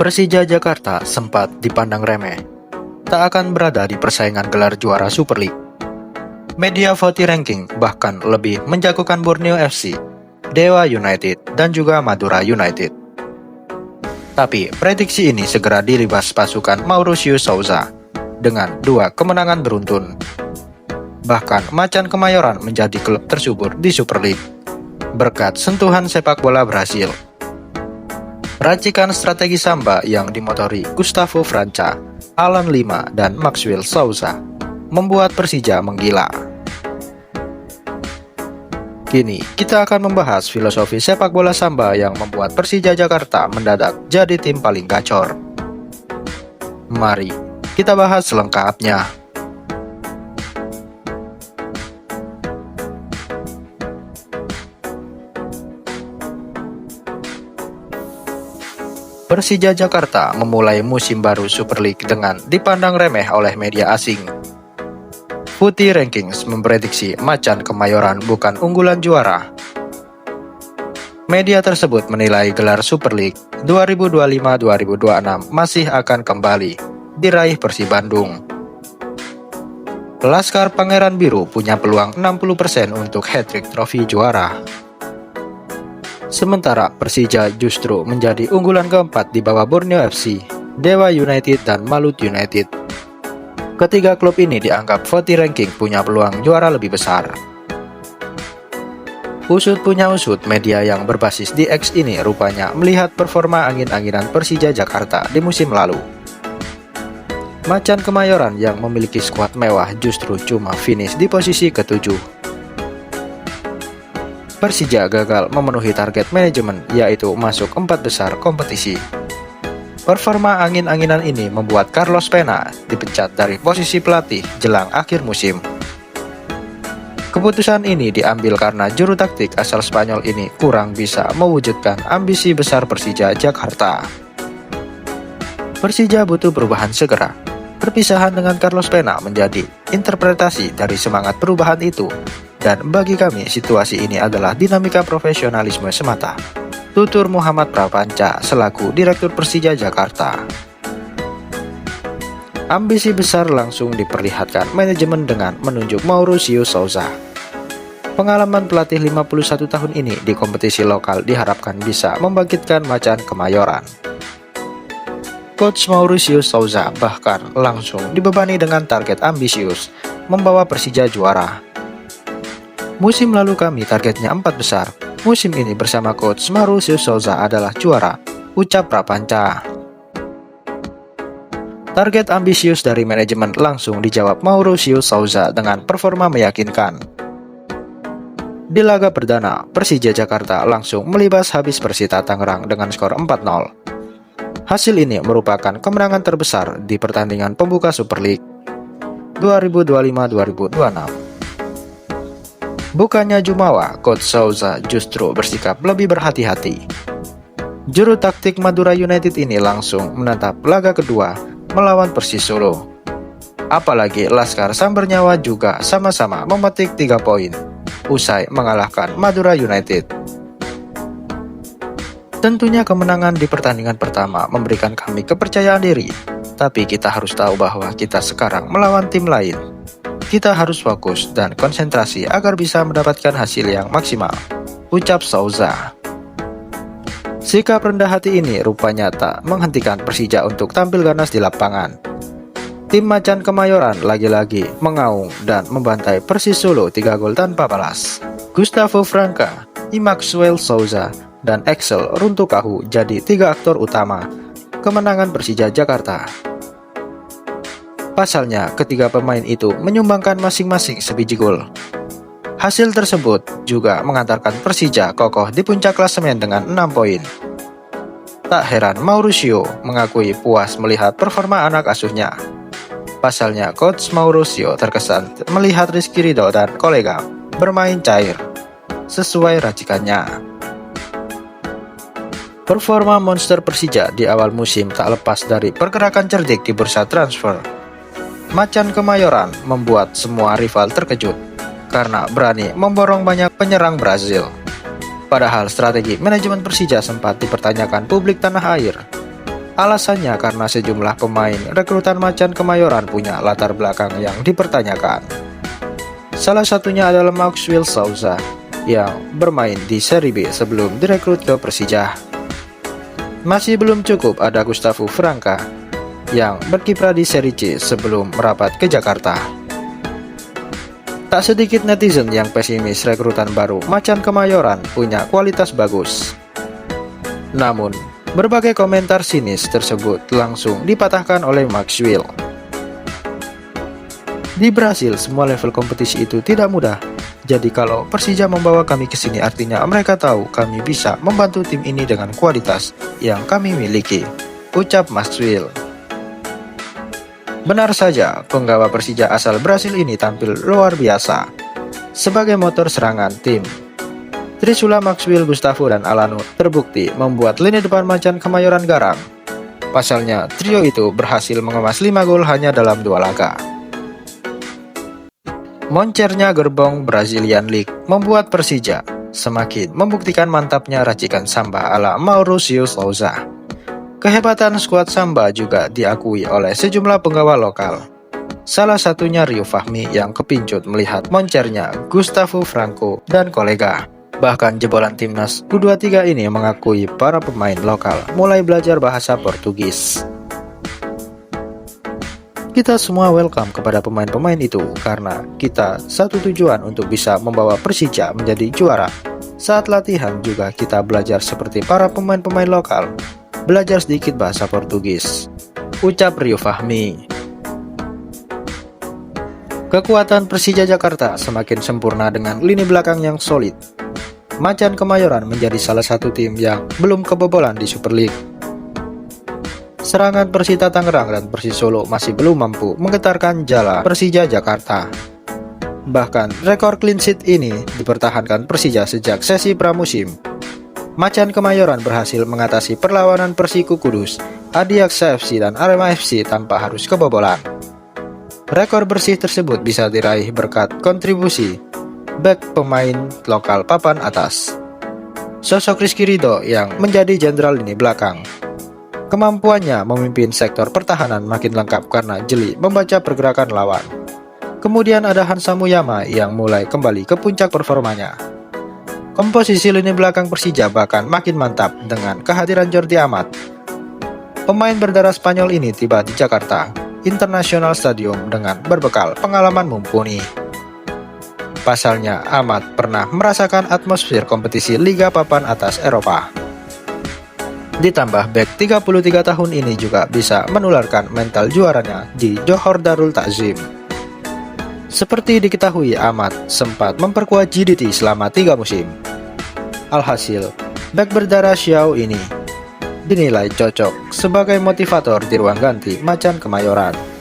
Persija Jakarta sempat dipandang remeh, tak akan berada di persaingan gelar juara Super League. Media Voti Ranking bahkan lebih menjagokan Borneo FC, Dewa United, dan juga Madura United. Tapi prediksi ini segera dilibas pasukan Mauricio Souza dengan 2 kemenangan beruntun. Bahkan Macan Kemayoran menjadi klub tersubur di Super League berkat sentuhan sepak bola Brasil. Racikan strategi Samba yang dimotori Gustavo Franca, Alan Lima, dan Maxwell Souza membuat Persija menggila. Kini kita akan membahas filosofi sepak bola Samba yang membuat Persija Jakarta mendadak jadi tim paling gacor. Mari kita bahas selengkapnya. Persija Jakarta memulai musim baru Super League dengan dipandang remeh oleh media asing. Voti Rankings memprediksi Macan Kemayoran bukan unggulan juara. Media tersebut menilai gelar Super League 2025-2026 masih akan kembali diraih Persib Bandung. Laskar Pangeran Biru punya peluang 60% untuk hat-trick trofi juara. Sementara Persija justru menjadi unggulan keempat di bawah Borneo FC, Dewa United, dan Malut United. Ketiga klub ini dianggap Voti Ranking punya peluang juara lebih besar. Usut punya usut, media yang berbasis di X ini rupanya melihat performa angin-anginan Persija Jakarta di musim lalu. Macan Kemayoran yang memiliki skuad mewah justru cuma finish di posisi ke-7. Persija gagal memenuhi target manajemen, yaitu masuk 4 besar kompetisi. Performa angin-anginan ini membuat Carlos Pena dipecat dari posisi pelatih jelang akhir musim. Keputusan ini diambil karena juru taktik asal Spanyol ini kurang bisa mewujudkan ambisi besar Persija Jakarta. Persija butuh perubahan segera. Perpisahan dengan Carlos Pena menjadi interpretasi dari semangat perubahan itu. Dan bagi kami, situasi ini adalah dinamika profesionalisme semata. Tutur Muhammad Prapanca selaku Direktur Persija Jakarta. Ambisi besar langsung diperlihatkan manajemen dengan menunjuk Mauricio Souza. Pengalaman pelatih 51 tahun ini di kompetisi lokal diharapkan bisa membangkitkan Macan Kemayoran. Coach Mauricio Souza bahkan langsung dibebani dengan target ambisius, membawa Persija juara. Musim lalu kami targetnya 4 besar. Musim ini bersama Coach Mauricio Souza adalah juara, ucap Prapanca. Target ambisius dari manajemen langsung dijawab Mauricio Souza dengan performa meyakinkan. Di laga perdana, Persija Jakarta langsung melibas habis Persita Tangerang dengan skor 4-0. Hasil ini merupakan kemenangan terbesar di pertandingan pembuka Super League 2025-2026. Bukannya jumawa, Coach Souza justru bersikap lebih berhati-hati. Juru taktik Madura United ini langsung menatap laga kedua melawan Persis Solo. Apalagi Laskar Sambernyawa juga sama-sama memetik 3 poin usai mengalahkan Madura United. Tentunya kemenangan di pertandingan pertama memberikan kami kepercayaan diri, tapi kita harus tahu bahwa kita sekarang melawan tim lain. Kita harus fokus dan konsentrasi agar bisa mendapatkan hasil yang maksimal, ucap Souza. Sikap rendah hati ini rupanya tak menghentikan Persija untuk tampil ganas di lapangan. Tim Macan Kemayoran lagi-lagi mengaung dan membantai Persis Solo 3 gol tanpa balas. Gustavo Franca, Maxwell Souza, dan Axel Runtukahu jadi 3 aktor utama kemenangan Persija Jakarta. Pasalnya, ketiga pemain itu menyumbangkan masing-masing sebiji gol. Hasil tersebut juga mengantarkan Persija kokoh di puncak klasemen dengan 6 poin. Tak heran Mauricio mengakui puas melihat performa anak asuhnya. Pasalnya, Coach Mauricio terkesan melihat Rizky Ridho dan kolega bermain cair, sesuai racikannya. Performa monster Persija di awal musim tak lepas dari pergerakan cerdik di bursa transfer. Macan Kemayoran membuat semua rival terkejut karena berani memborong banyak penyerang Brazil. Padahal strategi manajemen Persija sempat dipertanyakan publik tanah air. Alasannya karena sejumlah pemain rekrutan Macan Kemayoran punya latar belakang yang dipertanyakan. Salah satunya adalah Maxwell Souza yang bermain di Serie B sebelum direkrut ke Persija. Masih belum cukup ada Gustavo Franca yang berkiprah di Serie C sebelum merapat ke Jakarta. Tak sedikit netizen yang pesimis rekrutan baru Macan Kemayoran punya kualitas bagus. Namun, berbagai komentar sinis tersebut langsung dipatahkan oleh Maxwell. Di Brasil, semua level kompetisi itu tidak mudah. Jadi kalau Persija membawa kami ke sini artinya mereka tahu kami bisa membantu tim ini dengan kualitas yang kami miliki, ucap Maxwell. Benar saja, penggawa Persija asal Brasil ini tampil luar biasa sebagai motor serangan tim. Trisula, Maxwell, Gustavo, dan Alano terbukti membuat lini depan Macan Kemayoran garang. Pasalnya, trio itu berhasil mengemas 5 gol hanya dalam 2 laga. Moncernya gerbong Brazilian League membuat Persija semakin membuktikan mantapnya racikan samba ala Mauricio Souza. Kehebatan skuad samba juga diakui oleh sejumlah penggawa lokal. Salah satunya Rio Fahmi yang kepincut melihat moncernya Gustavo Franco dan kolega. Bahkan jebolan timnas U23 ini mengakui para pemain lokal mulai belajar bahasa Portugis. Kita semua welcome kepada pemain-pemain itu karena kita satu tujuan untuk bisa membawa Persija menjadi juara. Saat latihan juga kita belajar seperti para pemain-pemain lokal, belajar sedikit bahasa Portugis, ucap Rio Fahmi. Kekuatan Persija Jakarta semakin sempurna dengan lini belakang yang solid. Macan Kemayoran menjadi salah satu tim yang belum kebobolan di Super League. Serangan Persita Tangerang dan Persis Solo masih belum mampu menggetarkan jala Persija Jakarta. Bahkan rekor clean sheet ini dipertahankan Persija sejak sesi pramusim. Macan Kemayoran berhasil mengatasi perlawanan Persiku Kudus, Adiaksa FC, dan Arema FC tanpa harus kebobolan. Rekor bersih tersebut bisa diraih berkat kontribusi bek pemain lokal papan atas. Sosok Rizky Ridho yang menjadi jenderal lini belakang. Kemampuannya memimpin sektor pertahanan makin lengkap karena jeli membaca pergerakan lawan. Kemudian ada Hansa Muyama yang mulai kembali ke puncak performanya. Komposisi lini belakang Persija bahkan makin mantap dengan kehadiran Jordi Amat. Pemain berdarah Spanyol ini tiba di Jakarta International Stadium dengan berbekal pengalaman mumpuni. Pasalnya, Amat pernah merasakan atmosfer kompetisi Liga Papan Atas Eropa. Ditambah bek 33 tahun ini juga bisa menularkan mental juaranya di Johor Darul Takzim. Seperti diketahui, Amat sempat memperkuat JDT selama 3 musim. Alhasil, bek berdarah Xiao ini dinilai cocok sebagai motivator di ruang ganti Macan Kemayoran.